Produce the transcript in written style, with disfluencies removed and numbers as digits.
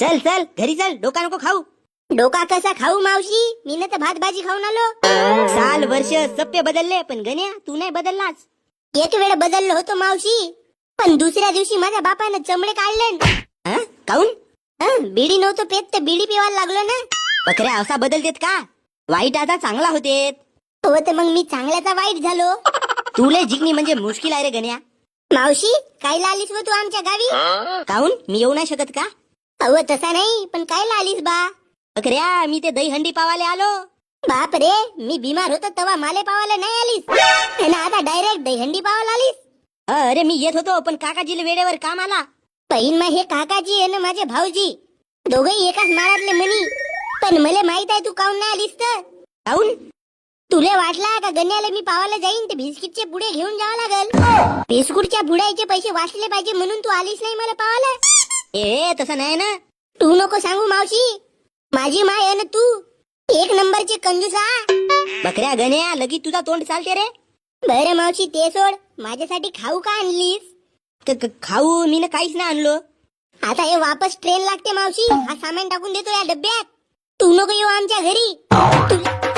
चल चल घरी चल, डोका नको खाऊ. डोका कसा खाऊ मावशी? मी ना तर भात भाजी खाऊन आलो. साल वर्ष सप्पे बदलले, पण गण्या तू नाही बदललास. एक वेळ बदललो होतो मावशी, पण दुसऱ्या दिवशी माझ्या बापानं चमडे काढले. काऊन? बिडी नव्हतं पेत तर बिडी पिवायला लागलो ना. बकऱ्या असा बदलतेत का? वाईट आता चांगला होतेत. हो तर मग मी चांगल्याचा वाईट झालो. तुले जिंकणी म्हणजे मुश्किल आहे रे गण्या. मावशी काय आलीस व तू आमच्या गावी? काऊन मी येऊ नाही शकत का? अहो तसा नाही, पण काय आलीस बा? बकऱ्या मी ते दहीहंडी पावाले आलो. बाप रे, मी बिमार होतो तेव्हा माले पावायला नाही आलीस आणि आता डायरेक्ट दहीहंडी पावायला आलीस. अरे मी येत होतो, पण काकाजीला वेळेवर काम आला. पहिन मग हे काकाजी आहे ना माझे भाऊजी, दोघही एकाच माळातले म्हणी. पण मला माहित आहे तू काऊन नाही आलीस तर. काऊन? तुला वाटला का गण्याला मी पावायला जाईन ते बिस्किटचे पुढे घेऊन जावं लागल? बिस्कुटच्या पुड्याचे पैसे वाचले पाहिजे म्हणून तू आलीस नाही मला पावायला. ए तसं नाही ना. तू नको सांगू मावशी, माझी माय आहे ना तू, एक नंबरची कंजूसा. बकऱ्या गण्या लगी तुझा तोंड चालते रे. बरं मावशी ते सोड, माझ्यासाठी खाऊ का आणलीस? खाऊ मी ना काहीच नाही आणलो. आता हे वापस ट्रेन लागते मावशी, हा सामान टाकून देतो या डब्यात. तू नको येऊ आमच्या घरी.